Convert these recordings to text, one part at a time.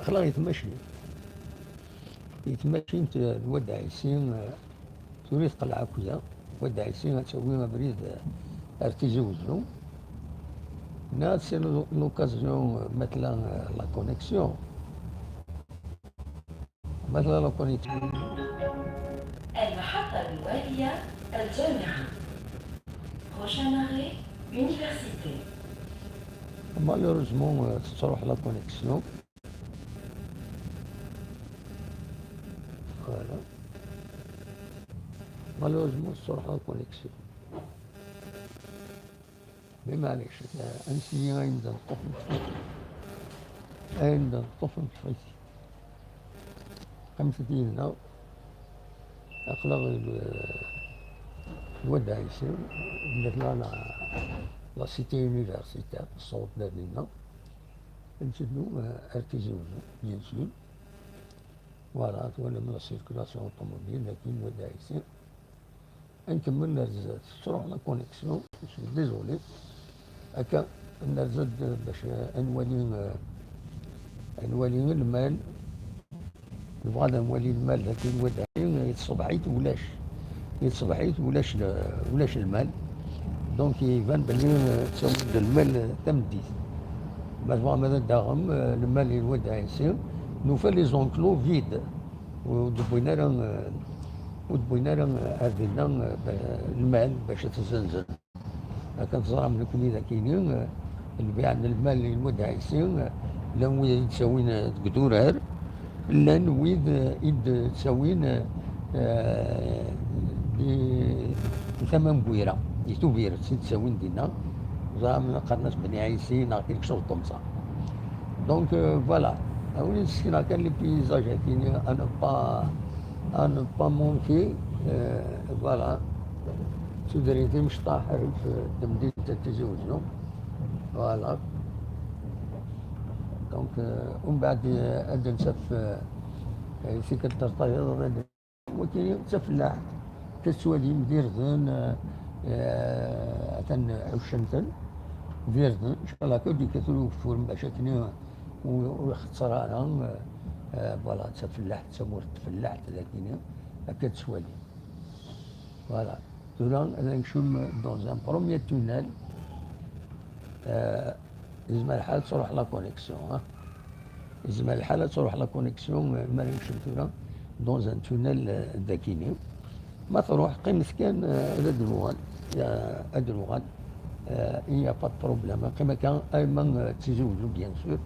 أخلاق يتمشي انت الود عيسين تريد قلعة كذا ود عيسين تسوي بريد ارتيزي وزنو ناس سي لوكازيون مثلا لا كونيكسيون مثلا لا كونيكسيون المحطة الوالية الجامعة prochain arrêt université. مالوروزمون تروح لا كونيكسيون فوالا مالوروزمون تروح لا كونيكسيون مي معليش انسي عند الطفل عند الطفل حيث خمسة ديننا أخلاق الود عيسين مثلا لا سيتي يونيفرسيتير الصوت ديالنا نشدو ارتيزيون بيان سور فوالا توالي من لا سيركولاسيون اوتوموبيل لكن ود عيسين نكمل نرزات تروح لا كونيكسيون ديزولي هكا نرزد باش نولي المال نبغى نولي المال لكن ود عيسين يتصبحيت ولاش المال دونك يبان بلي تسوي المال تمديد مجموعة ماذا داغم المال الود عيسين نوفا لي زونكلو فيد ودبينا هذينا المال باش تزنزن هكا تزرع من كل ذا كاينين البيع المال الود عيسين لا ويد تساوين تقدورها لا نويد إد تساوين ثمن بويرة يتوبير تساوين دينا زعما قرناش بني عيسين نعطيك شغل طمسة دونك فوالا أولي نسكن كان لي بيزاج هكيني أنا با مونكي فوالا سودريتي مش طاحر في تمديد التزوج فوالا دونك ومن بعد أبدا نسف في كترطيض وكاين تفلاح تسوالي مدير ذن عشنتن فيردن شكرا كودي كثروا فورم باشتني ويختصر انا فوالا تفلاح تسمور تفلاح لكن هكا تسوالي فوالا تورا انا نشوم دون ان بروميير تونيل لازم الحال تروح لا كونيكسيون لازم الحال تروح لا كونيكسيون ما نمشي تورا دون ان تونيل ذاكيني ما تروح قيمة كان أدنوغان أدنوغان il n'y a pas de problème كما كان أيمن تزوجوا بيان سور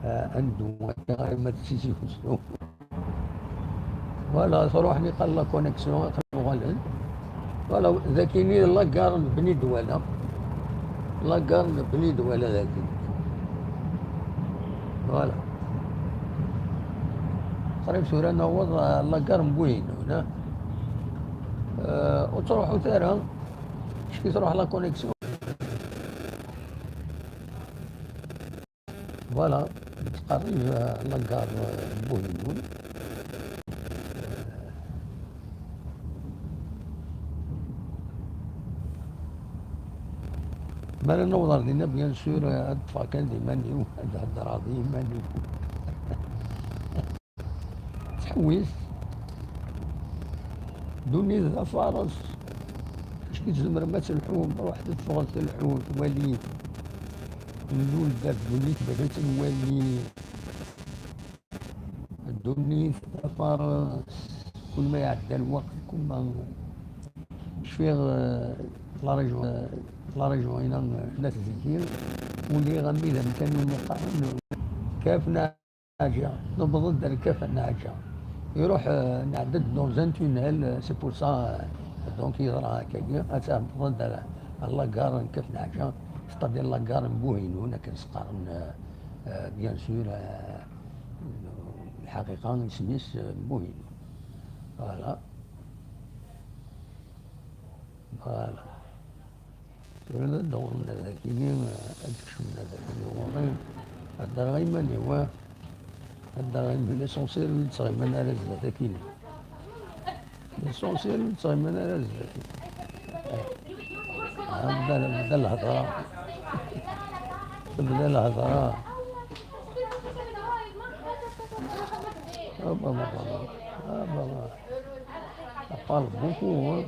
عندو أيمن تزوجوا ولا تروح نقال لا كونيكسيون غالن ولا ذاكيني لاكار بني دوالا لاكار بني دوالا ذاكي فوالا قريب سورة نوض لاكار مبوين هنا وتروحوا ثارها شكي تروح لا كونيكسيون فوالا تقريب لاكار بوهينون ما نوض لنا بيان سور ادفع كان ديماني وهذا راضي ماني تحويس دوني ذا فارس شكي تزمر ما تلحون روح تدفغ تلحون توالي نقول ذاك دوني بدات نوالي دوني ذا فارس كل ما يعدى الوقت كل ما شفيغ لا رجوع هنا ناس زكير واللي غمي ذا كان المقام كاف ناجع نبض الكاف الناجع يروح نعدد دون زان تونيل سي بور سا دونك يضرا هكايا اتا ضد لاكار كيف نعجا ستادير لاكار بوهينون كنسقارن بيان سور الحقيقة سميس بوهينون فوالا فوالا سورنا دون ذاكيني أدكشمنا ذاكيني وغين هدر غيماني هو هذا ليسونسيال تغيمن على الزكيني ليسونسيال تغيمن على الزكيني بدا الهضرة بدا الهضرة Ah bah, bah, bah, bah. Ah bah, bah. Ça parle beaucoup, hein.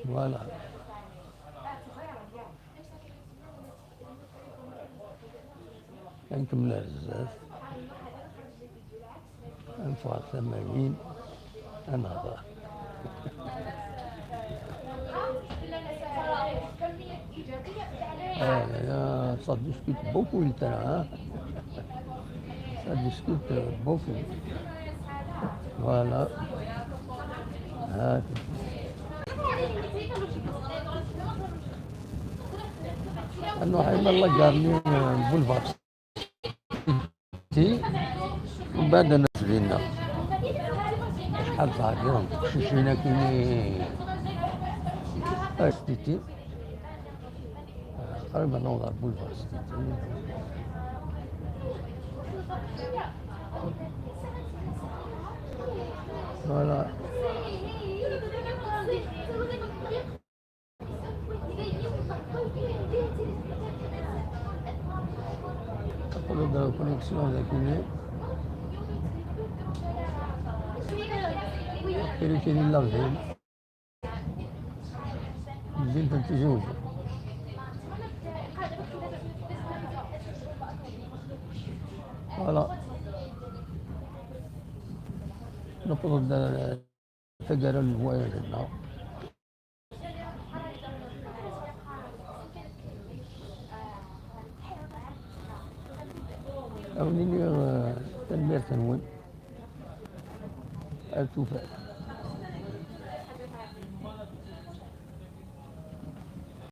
Voilà. نكملها بزاف. نفوق 80 نهضر. Ça discute beaucoup le terrain. Ça discute beaucoup. Voilà. هاك. انه حيما الله قارني البولفار سيتي ومن بعد نزلنا شحال صغيرين شينا كيني سيتي قريبا نوضع بولفار سيتي. فوالا. نقولو دارو كونيكسيون ذاكيني كاين لافين زين تنتجوز. فوالا. نقولو تقرا الفواياج عندنا. أولي تنمير تنوين التوفاق.